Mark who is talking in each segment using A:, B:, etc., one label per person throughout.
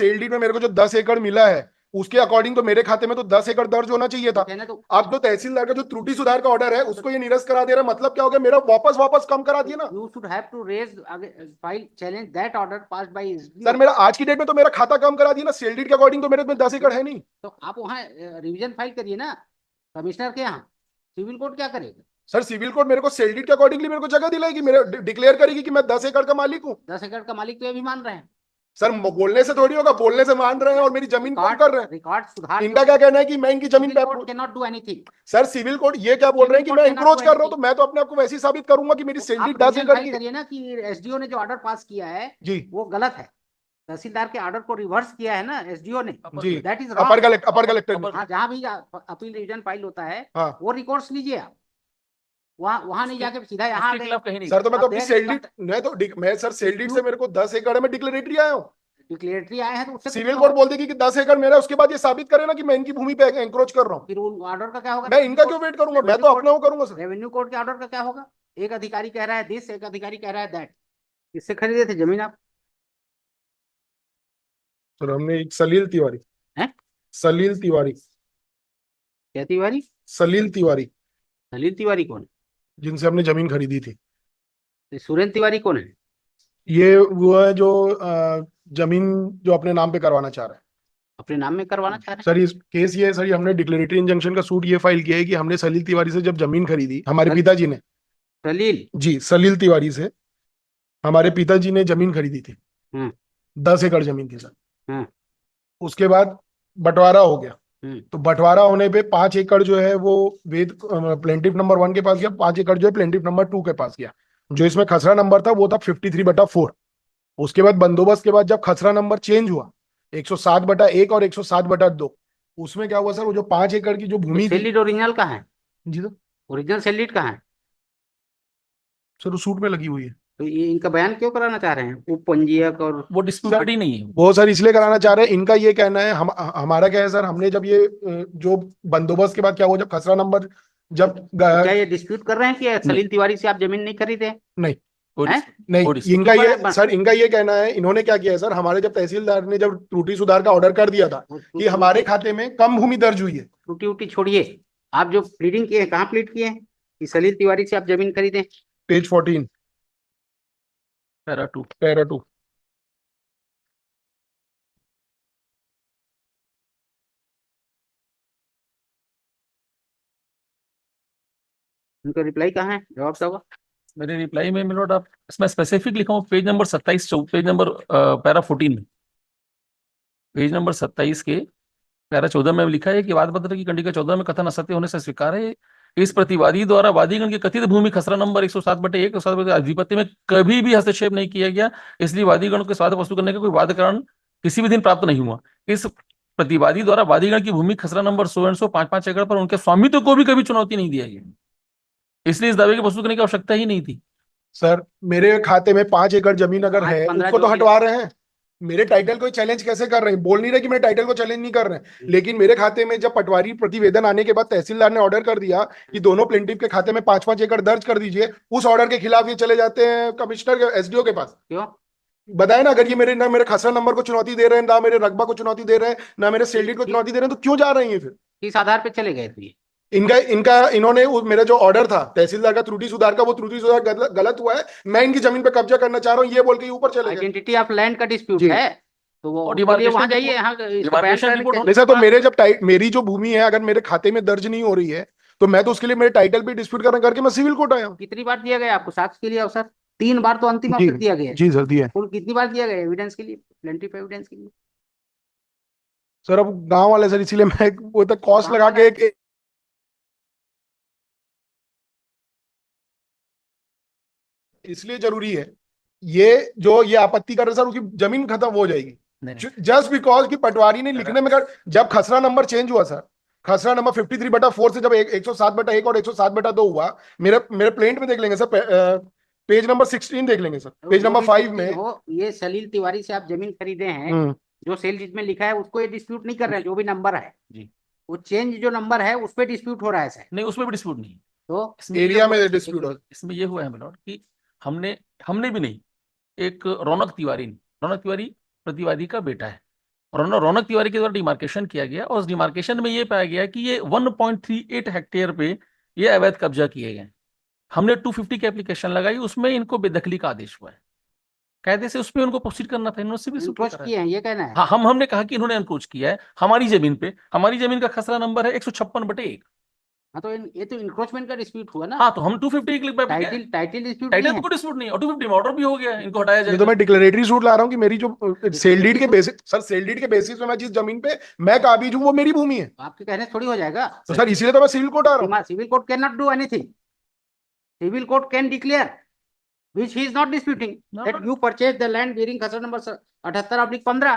A: Sale deed में मेरे को जो 10 एकड़ मिला है उसके अकॉर्डिंग तो मेरे खाते में तो 10 एकड़ दर्ज होना चाहिए था।
B: कहना तो
A: अब जो तहसीलदार का जो त्रुटि सुधार का ऑर्डर है उसको ये निरस्त करा दे रहा है, मतलब क्या हो गया, मेरा वापस वापस कम करा दिया ना।
B: you should have to raise file challenge that order passed by SDO.
A: Sir मेरा आज की डेट में तो मेरा खाता कम करा दिया ना, सेल डीड के अकॉर्डिंग तो मेरे में 10 एकड़ है नहीं।
B: तो आप वहाँ रिवीजन फाइल करिए ना कमिश्नर के यहाँ, सिविल कोर्ट क्या करेगा?
A: सर सिविल कोर्ट मेरे को सेल डीड के अकॉर्डिंगली मेरे को जगह दिलाएगी, मेरे डिक्लेयर करेगी कि मैं 10 एकड़ का मालिक हूँ।
B: 10 एकड़ का मालिक तो ये भी मान रहे हैं।
A: सर बोलने से थोड़ी होगा, बोलने से मान रहे हैं और मेरी जमीन कम कर रहे हैं।
B: रिकॉर्ड सुधार,
A: इनका क्या कहना है कि मैं इनकी जमीन पे
B: can not do anything.
A: Sir civil court ये क्या बोल रहे हैं कि मैं इंक्रोच कर रहा हूं, तो मैं तो अपने आप को वैसे ही साबित करूंगा कि मेरी सेल डीड 10 एकड़ की
B: करिए ना कि एसडीओ ने जो ऑर्डर पास किया है
A: जी
B: वो गलत है, तहसीलदार के ऑर्डर को रिवर्स किया है ना एसडीओ ने
A: जी,
B: दैट इज
A: अपर कलेक्टर
B: हाँ, जहाँ भी अपील रिवीजन फाइल होता है
A: हाँ
B: वो रिकॉर्ड्स लीजिए आप, वहां नहीं जाके सीधा यहाँ
A: सर, तो मैं तो अपनी सेल डीड मैं सर सेल डीड से मेरे को 10 एकड़ है, मैं डिक्लेरेटरी आया हूँ।
B: डिक्लेरेटरी आए हैं तो उससे
A: सिविल कोर्ट बोल देगी कि 10 एकड़ मेरा है, उसके बाद ये साबित करे ना कि मैं इनकी भूमि पे एंक्रोच कर रहा हूँ,
B: फिर ऑर्डर का क्या होगा?
A: मैं इनका क्यों वेट करूंगा, मैं तो अपना वो करूंगा सर।
B: रेवेन्यू कोर्ट के ऑर्डर का क्या होगा? एक अधिकारी कह रहा है दिस, एक अधिकारी कह रहा है दैट। किससे खरीदे थे जमीन आप?
A: सर हमने एक सलील तिवारी
B: हैं?
A: सलील तिवारी
B: क्या तिवारी?
A: सलील तिवारी,
B: सलील तिवारी कौन है?
A: जिनसे हमने जमीन खरीदी थी।
B: तो सुरेंद्र तिवारी कौन है?
A: ये वो है जो जमीन जो अपने नाम पे करवाना चाह रहा है।
B: अपने नाम में करवाना चाह रहे
A: सर इस केस ये है सर, ये हमने डिक्लेरेटरी इंजंक्शन का सूट ये फाइल किया है कि हमने सलील तिवारी से जब जमीन खरीदी, हमारे पिताजी ने,
B: हैं? सलील
A: जी सलील तिवारी से हमारे पिताजी ने जमीन खरीदी थी, 10 एकड़ जमीन थी सर। उसके बाद बंटवारा हो गया, तो बंटवारा होने पे 5 एकड़ जो है वो वेद प्लेंटिफ नंबर 1 के पास गया, 5 एकड़ जो है प्लेंटिफ नंबर 2 के पास गया। जो इसमें खसरा नंबर था वो था 53/4। उसके बाद बंदोबस्त के बाद जब खसरा नंबर चेंज हुआ 107/1 और 107/2, उसमें क्या हुआ सर, वो जो 5 एकड़ की जो भूमि
B: सेल
A: थी।
B: डीड ओरिजिनल कहाँ है?
A: जी सर,
B: ओरिजिनल सेल डीड कहाँ है?
A: सर वो सूट में लगी हुई है।
B: तो ये इनका बयान क्यों कराना चाह रहे हैं उप पंजीयक? और
C: वो डिस्प्यूटेड ही नहीं है।
A: वो सर इसलिए कराना चाह रहे हैं, इनका ये कहना है, हमारा क्या है सर, हमने जब ये जो बंदोबस्त के बाद क्या हुआ, जब खसरा नंबर जब
B: क्या ये डिस्प्यूट कर रहे हैं कि सलील तिवारी से आप जमीन नहीं खरीदे?
A: नहीं
B: हैं?
A: नहीं, इनका ये सर, इनका ये कहना है, इन्होंने क्या किया है सर, हमारे जब तहसीलदार ने जब त्रुटि सुधार का ऑर्डर कर दिया था कि हमारे खाते में कम भूमि दर्ज हुई है।
B: त्रुटि उटी छोड़िए, आप जो प्लीडिंग किए हैं कहाँ प्लीड किए हैं कि सलील तिवारी से आप जमीन खरीदे?
A: Page 14
C: para 2।
A: पैरा 2।
B: उनका रिप्लाई कहाँ है, जवाब दो।
C: मेरे रिप्लाई में मिलोट आप इसमें स्पेसिफिक लिखा हूँ, page number 27, page number para 14 में, पेज नंबर 27 के पैरा 14 में लिखा है कि वाद पत्र की कंडिका 14 में कथन असत्य होने से स्वीकार है, इस प्रतिवादी द्वारा वादीगण के कथित भूमि खसरा नंबर 107/1 और 7 अधिपत्य में कभी भी हस्तक्षेप नहीं किया गया, इसलिए वादीगण के स्वाद वस्तु करने का कोई वाद कारण किसी भी दिन प्राप्त नहीं हुआ। इस प्रतिवादी द्वारा वादीगण की भूमि खसरा नंबर 100 5 एकड़ पर उनके स्वामित्व को भी कभी चुनौती नहीं दिया गया, इसलिए इस दावे की वस्तु करने की आवश्यकता ही नहीं थी।
A: सर मेरे खाते में 5 एकड़ जमीन अगर है, उसको तो हटवा रहे हैं, मेरे टाइटल को चैलेंज कैसे कर रहे हैं, बोल नहीं रहे कि मेरे टाइटल को चैलेंज नहीं कर रहे हैं, लेकिन मेरे खाते में जब पटवारी प्रतिवेदन आने के बाद तहसीलदार ने ऑर्डर कर दिया कि दोनों प्लेंटिफ के खाते में 5-5 एकड़ दर्ज कर दीजिए, उस ऑर्डर के खिलाफ ये चले जाते हैं कमिश्नर एसडीओ के पास।
B: क्यों?
A: बताए ना, अगर ये मेरे ना मेरे खसरा नंबर को चुनौती दे रहे हैं, ना मेरे रकबा को चुनौती दे रहे हैं, ना मेरे सेल डीड को चुनौती दे रहे हैं, तो क्यों जा रहे हैं ये फिर?
B: किस आधार पे चले गए थे ये?
A: इन्होंने मेरा जो ऑर्डर था तहसीलदार का त्रुटि सुधार का, वो त्रुटि सुधार गलत हुआ है, मैं इनकी जमीन पे कब्जा करना चाह रहा हूँ, ये बोल के ऊपर चले गए।
B: आइडेंटिटी ऑफ लैंड का डिस्प्यूट है, तो वो वहां जाइए, यहाँ
A: नहीं सर, तो मेरे जब मेरी जो भूमि है अगर मेरे खाते में दर्ज नहीं हो रही है, तो मैं तो उसके लिए मेरे टाइटल पे डिस्प्यूट करके मैं सिविल कोर्ट आया हूँ।
B: कितनी बार दिया गया आपको साक्ष्य के लिए अवसर? 3 बार तो अंतिम अवसर दिया गया।
A: जी सर दिया।
B: कुल कितनी बार दिया गया एविडेंस के लिए, प्लेंटिफ एविडेंस के लिए?
A: सर अब गांव वाले सर, इसीलिए मैं वो तक कॉस्ट लगा के इसलिए जरूरी है ये जो ये आपत्ति कर रहे सर, उसकी जमीन खत्म हो जाएगी जस्ट बिकॉज कि पटवारी ने लिखने में जब खसरा नंबर चेंज हुआ सर, खसरा नंबर 53/4 से जब 107/1 और 107/2 हुआ, मेरे प्लेंट में देख लेंगे सर, पेज नंबर 16 देख लेंगे सर, पेज नंबर 5 में।
B: ये सलील तिवारी से आप जमीन खरीदे हैं, जो सेल डीड में लिखा है उसको ये डिस्प्यूट नहीं कर रहे हैं, जो भी नंबर है जी, वो चेंज जो नंबर है उस पर डिस्प्यूट हो रहा है सर?
C: नहीं, उसमें भी डिस्प्यूट नहीं,
B: तो
A: एरिया में डिस्प्यूट हो।
C: इसमें ये हुआ है मिलोट कि हमने भी नहीं, एक रौनक तिवारी प्रतिवादी का बेटा है, रौनक तिवारी के द्वारा डिमार्केशन किया गया और उस डिमार्केशन में ये पाया गया कि ये 1.38 हेक्टेयर पे ये अवैध कब्जा किए गए। हमने 250 की एप्लीकेशन लगाई, उसमें इनको बेदखली का आदेश हुआ है, कायदे से उसमें उनको प्रोसीड करना था, इन्होंने भी
B: इंक्रोच किए हैं, ये कहना है।
C: हाँ, हमने कहा कि इन्होंने इंक्रोच किया है हमारी जमीन पे। हमारी जमीन का खसरा नंबर है 156/1।
B: हाँ, तो ये तो इंक्रोचमेंट का डिस्प्यूट हुआ ना।
C: हाँ, तो हम 250 क्लिक पे
B: टाइटल डिस्प्यूट
C: टाइटल
B: नहीं
C: तो
B: है।
C: कोई डिस्प्यूट नहीं है, और 250 में ऑर्डर भी हो गया है, इनको हटाया
A: ये
C: जाएगा।
A: तो मैं डिक्लेरेटरी सूट ला रहा हूँ कि मेरी जो सेल डीड के बेसिस, सर सेल डीड के बेसिस पे मैं जिस जमीन पे मैं काबिज हूँ वो मेरी भूमि है।
B: आपके कहने से थोड़ी हो जाएगा।
A: तो सर इसीलिए तो मैं सिविल कोर्ट आ रहा हूँ।
B: Civil court can not do anything. Civil court can declare which he is not disputing that you purchased the land bearing खसरा number 78/15.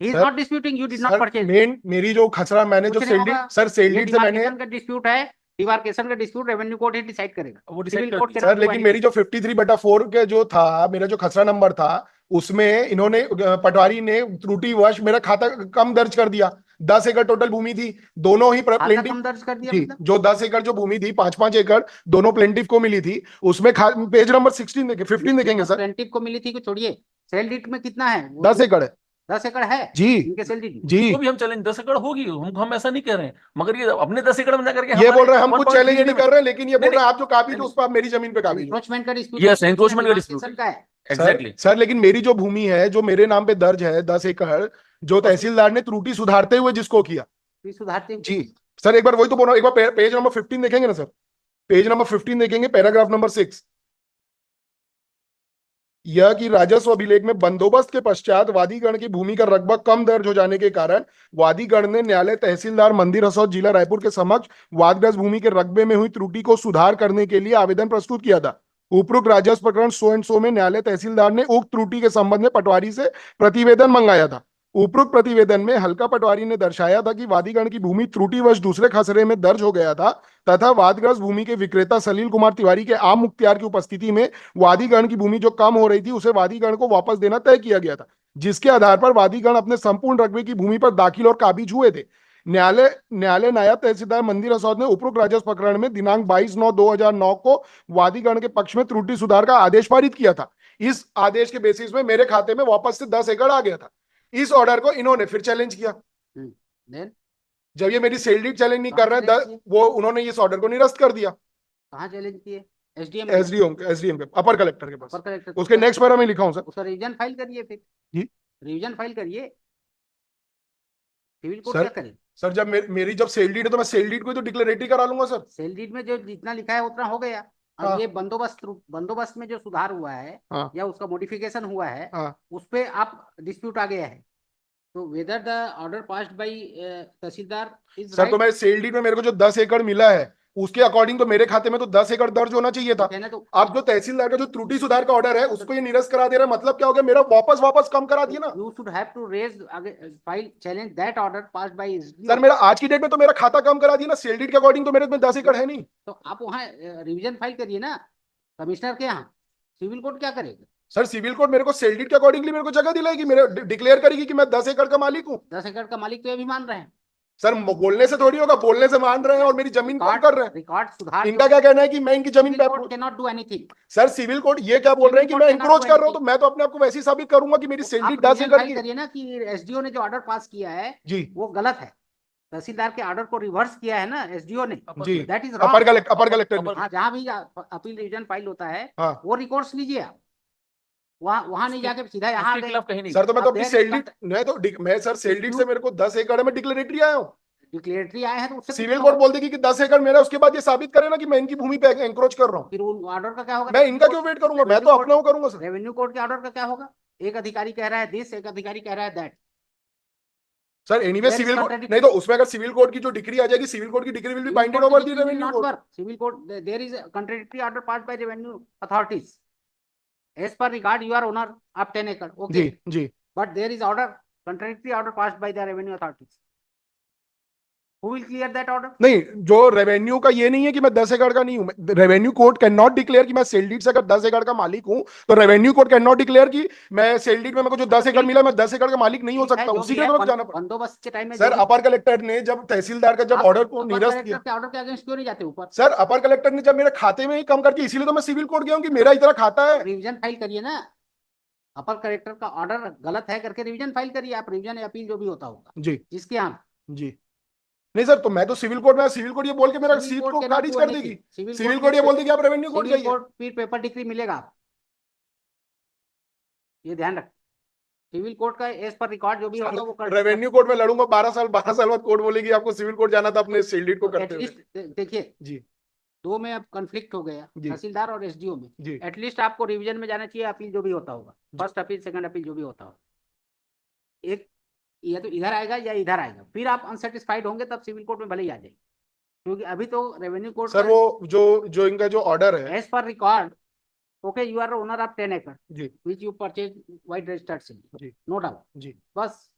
B: He is not disputing you did not purchase.
A: मेरी जो खसरा मैंने जो sale deed, sir sale deed से मैंने
B: का dispute है, डिमार्केशन का डिस्प्यूट रेवेन्यू कोर्ट ही डिसाइड करेगा।
C: वो डिसाइड
B: कोर्ट
C: करती
A: सर, लेकिन मेरी जो 53/4 के जो था मेरा जो खसरा नंबर था उसमें इन्होंने पटवारी ने त्रुटिवश मेरा खाता कम दर्ज कर दिया। 10 एकड़ टोटल भूमि थी, दोनों ही प्लेंटिफ
B: कम दर्ज कर दिया
A: जी, जो 10 एकड़ जो भूमि थी 5-5 एकड़ दोनों प्लेंटिफ को मिली थी। उसमें पेज नंबर 15 देखेंगे सर।
B: प्लेंटिफ को मिली थी कि छोड़िए, सेल डीड में कितना है?
A: 10 एकड़ है।
B: 10 एकड़ है
A: जी
B: इनके सेल डीड
A: जी,
C: तो भी हम चैलेंज 10 एकड़ होगी, हम ऐसा नहीं कह रहे हैं, मगर ये अपने 10 एकड़ में ना करके
A: ये बोल रहे हैं हम कुछ चैलेंज नहीं कर रहे, लेकिन ये बोल रहे हैं आप जो काबिज हो उस पर आप मेरी जमीन पे काबिज हो।
B: एंक्रोचमेंट का डिस्प्यूट।
C: यस, एंक्रोचमेंट का डिस्प्यूट
B: का है।
C: एग्जैक्टली
A: सर लेकिन मेरी जो भूमि है जो मेरे नाम पे दर्ज है 10 एकड़, जो तहसीलदार ने त्रुटि सुधारते हुए जिसको किया
B: सुधारते
A: जी। सर एक बार वही तो बोल रहा हूं, एक बार पेज नंबर 15 देखेंगे ना सर, पेज नंबर 15 देखेंगे, पैराग्राफ नंबर 6। यह कि राजस्व अभिलेख में बंदोबस्त के पश्चात वादीगण की भूमि का रकबा कम दर्ज हो जाने के कारण वादीगण ने न्यायालय तहसीलदार मंदिर हसौद जिला रायपुर के समक्ष वादग्रस्त भूमि के रकबे में हुई त्रुटि को सुधार करने के लिए आवेदन प्रस्तुत किया था। उपरोक्त राजस्व प्रकरण सो एंड सो में न्यायालय तहसीलदार ने उक्त त्रुटि के संबंध में पटवारी से प्रतिवेदन मंगाया था। उपरोक्त प्रतिवेदन में हल्का पटवारी ने दर्शाया था कि वादीगण की भूमि त्रुटिवश दूसरे खसरे में दर्ज हो गया था तथा वादग्रस्त भूमि के विक्रेता सलील कुमार तिवारी के आम मुख्तियार की उपस्थिति में वादीगण की भूमि जो कम हो रही थी उसे वादीगण को वापस देना तय किया गया था, जिसके आधार पर वादीगण अपने संपूर्ण रकबे की भूमि पर दाखिल और काबिज हुए थे। न्यायालय नायब तहसीलदार मंदिर हसौद ने उपरोक्त राजस्व प्रकरण में दिनांक 22/9/2009 को वादीगण के पक्ष में त्रुटि सुधार का आदेश पारित किया था। इस आदेश के बेसिस में मेरे खाते में वापस से 10 एकड़ आ गया था। इस ऑर्डर को इन्होंने फिर चैलेंज किया। जब ये मेरी सेल डीड चैलेंज नहीं कर रहे हैं वो उन्होंने इस ऑर्डर को निरस्त कर दिया।
B: कहाँ चैलेंज किए?
A: एसडीएम के अपर कलेक्टर के पास। उसके नेक्स्ट पैरा में लिखा हूं सर।
B: उसका रिवीजन फाइल करिए फिर
A: जी,
B: रिवीजन फाइल करिए। सिविल कोर्ट
A: सर
B: क्या करे?
A: सर जब मेरी जब सेल डीड है तो मैं सेल डीड को तो डिक्लेरेटरी करा लूंगा सर।
B: सेल डीड में जो जितना लिखा है उतना हो गया। अब ये बंदोबस्त में जो सुधार हुआ है या उसका मॉडिफिकेशन हुआ है उस पे आप डिस्प्यूट आ गया है, तो whether the order passed bye tehsildar is
A: sir, तो मैं सेल डीड में मेरे को जो 10 एकड़ मिला है उसके अकॉर्डिंग तो मेरे खाते में तो 10 एकड़ दर्ज होना चाहिए था।
B: तो
A: आप जो तहसीलदार का जो त्रुटि सुधार का ऑर्डर है उसको ये निरस्त करा दे रहा है, मतलब क्या हो गया? मेरा वापस कम करा दिया ना।
B: You should have to raise file challenge that order passed by
A: sir मेरा आज की डेट में तो मेरा खाता कम करा दिया ना, सेल डीड के अकॉर्डिंग तो मेरे में 10 एकड़ है नहीं।
B: तो आप वहाँ रिवीजन फाइल करिए ना कमिश्नर के यहाँ। सिविल कोर्ट क्या करेगा?
A: सर सिविल कोर्ट मेरे को सेल डीड के अकॉर्डिंगली मेरे को जगह दिलाएगी, मेरे डिक्लेयर करेगी कि मैं 10 एकड़ का मालिक हूँ।
B: 10 एकड़ का मालिक तो ये भी मान रहे हैं
A: सर, बोलने से थोड़ी होगा, बोलने से मान रहे हैं और मेरी जमीन कौन कर रहे हैं?
B: रिकॉर्ड सुधार।
A: इनका क्या कहना है कि मैं इनकी जमीन पे
B: can not do anything.
A: Sir civil court ये क्या बोल रहे हैं कि मैं इंक्रोच कर रहा हूं, तो मैं तो अपने आप को वैसे ही साबित करूंगा कि मेरी सेल डीड 10 एकड़ की
B: करिए ना कि एसडीओ ने जो ऑर्डर पास किया है
A: जी
B: वो गलत है। तहसीलदार के ऑर्डर को रिवर्स किया है ना एसडीओ ने
A: जी,
B: दैट इज
A: अपर कलेक्टर।
B: हाँ, जहाँ भी अपील रिवीजन फाइल होता है वो रिकॉर्ड्स लीजिए आप, वहाँ नहीं जाके सीधा यहाँ
A: सर तो मैं तो अपनी सेल डीड मैं सर सेल डीड से मेरे को 10 एकड़ में डिक्लेरेटरी आया हूँ,
B: डिक्लेरेटरी आए हैं तो उससे
A: सिविल कोर्ट बोल देगी कि 10 एकड़ मेरा, उसके बाद ये साबित करे ना कि मैं इनकी भूमि पे एंक्रोच कर रहा हूँ।
B: फिर ऑर्डर का क्या होगा?
A: मैं इनका क्यों वेट करूंगा, मैं तो अपना वो करूंगा सर।
B: रेवेन्यू कोर्ट के ऑर्डर का क्या होगा? एक अधिकारी कह रहा है दिस, एक अधिकारी कह रहा है that.
A: Sir anyway civil court नहीं तो उसमें अगर सिविल कोर्ट की जो डिक्री आ जाएगी, सिविल कोर्ट की decree will be binded over the revenue court.
B: Civil court there is contradictory order passed by revenue authorities as per regard you are owner of 10 एकड़। ओके
A: जी,
B: but there is order contradictory order passed by the revenue authorities. Who will clear that order?
A: नहीं, जो revenue का ये नहीं है कि मैं 10 एकड़ का नहीं हूं। Revenue court can not declare कि मैं सेल डीड से अगर 10 एकड़ का मालिक हूं तो revenue court can not declare कि मैं सेल डीड में मेरे को जो 10 एकड़ मिला मैं 10 एकड़ का मालिक नहीं हो सकता। उसी के तो जाना पड़ा।
B: बंदोबस्त के टाइम में
A: सर अपर कलेक्टर ने जब तहसीलदार का जब ऑर्डर को निरस्त किया,
B: ऑर्डर के अगेंस्ट क्यों नहीं जाते ऊपर?
A: सर अपर कलेक्टर ने जब मेरे खाते में ही कम करके, इसीलिए तो मैं सिविल कोर्ट गया हूं कि मेरा इतना खाता है।
B: रिवीजन फाइल करिए ना। अपर कलेक्टर का ऑर्डर गलत है करके रिवीजन फाइल करिए आप, रिवीजन या अपील जो भी होता होगा
A: जी
B: जिसके यहाँ
A: जी। नहीं सर, तो मैं तो सिविल कोर्ट में, सिविल कोर्ट ये बोल के मेरा सीट को खारिज कर देगी। सिविल कोर्ट ये बोल देगी आप रेवेन्यू कोर्ट जाइए।
B: फिर पेपर डिग्री मिलेगा आप, ये ध्यान रख। सिविल कोर्ट का एज पर रिकॉर्ड जो भी होगा वो कर।
A: रेवेन्यू कोर्ट में लड़ूंगा 12 साल बाद कोर्ट बोलेगी आपको सिविल कोर्ट जाना था अपने सेल डीड को करते हुए।
B: देखिए
A: जी,
B: दो में अब कॉन्फ्लिक्ट हो गया, तहसीलदार और एसडीओ में।
A: जी,
B: एटलीस्ट आपको रिवीजन में जाना चाहिए, अपील जो भी होता होगा, फर्स्ट अपील सेकंड अपील जो भी होता होगा, एक या तो इधर आएगा या इधर आएगा, फिर आप अनसेटिस्फाइड होंगे तब सिविल कोर्ट में भले ही आ जाएगी, क्योंकि अभी तो रेवेन्यू कोर्ट
A: सर वो जो इनका जो ऑर्डर है
B: as per record, okay you are owner of 10 acre
A: जी,
B: which you purchase vide registered sale,
A: जी,
B: नो डाउट
A: जी,
B: बस।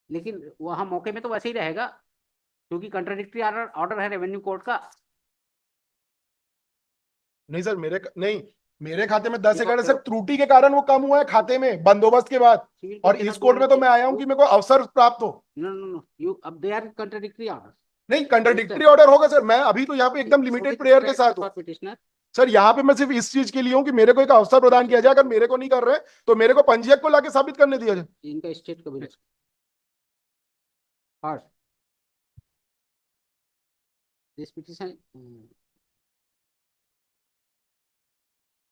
B: लेकिन वहां मौके में तो वैसे ही रहेगा, क्योंकि कंट्राडिक्टरी ऑर्डर है रेवेन्यू कोर्ट का।
A: नहीं सर, मेरे खाते में 10 एकड़ है सर, त्रुटि के कारण वो कम हुआ है खाते में बंदोबस्त के बाद, और इस कोर्ट में तो मैं आया हूँ कि मेरे को अवसर प्राप्त हो।
B: नो यू, अब दे आर कंट्राडिक्टरी ऑर्डर।
A: नहीं, कंट्राडिक्टरी ऑर्डर होगा सर, मैं अभी तो यहाँ पे एकदम लिमिटेड प्रेयर के साथ हूँ सर। यहाँ पे मैं सिर्फ इस चीज के लिए हूँ कि मेरे को एक अवसर प्रदान किया जाए, अगर मेरे को नहीं कर रहे तो मेरे को पंजीयक को लाके साबित करने दिया जाए।
B: इनका स्टेट को भी first this petition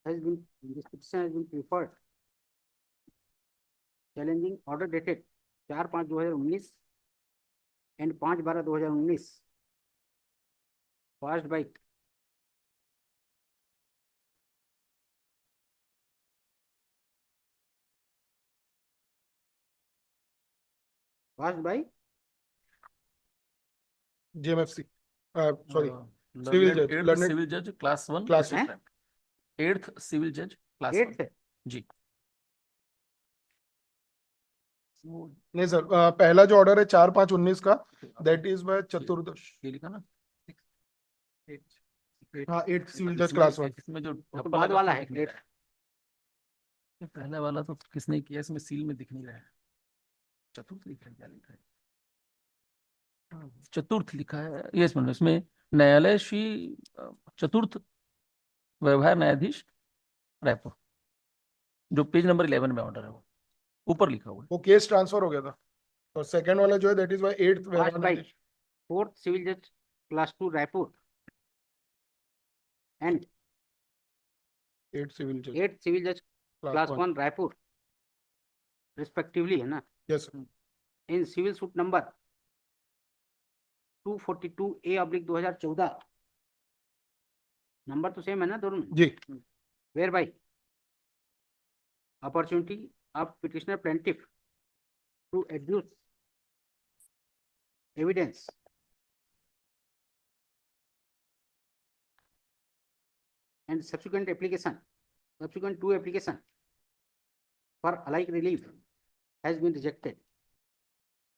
B: this petition has been preferred challenging order dated 4/5/2019 and 5/12/2019 passed by
A: JMFC, sorry, civil जज,
C: सिविल जज क्लास 1,
A: क्लास
C: 8th सिविल जज क्लास 1 जी।
A: नहीं सर, पहला जो ऑर्डर है 4/5/19 का, दैट इज बाय चतुर्दश,
C: ये लिखा ना,
A: हाँ 8th सिविल जज क्लास 1।
C: इसमें जो
B: बाद वाला है
C: पहला वाला तो किसने किया, इसमें सील में दिख नहीं रहा है, चतुर्थ लिखा है, क्या लिखा है, चतुर्थ लिखा है, ये इसमें न्यायालय श्री चतुर्थ व्यवहार न्यायाधीश रायपुर, जो पेज नंबर 11 में ऑर्डर है वो ऊपर लिखा हुआ है।
A: वो केस ट्रांसफर हो गया था, और सेकंड वाला जो है that is by 8th
B: 4th civil जज class 2 Raipur and
A: 8th civil
B: जज क्लास 1 रायपुर रिस्पेक्टिवली, है ना?
A: Yes sir.
B: In civil suit number 242A/2014, number तो सेम है ना दोनों
A: जी,
B: whereby opportunity of petitioner plaintiff to adduce evidence and subsequent to application for alike relief has been rejected.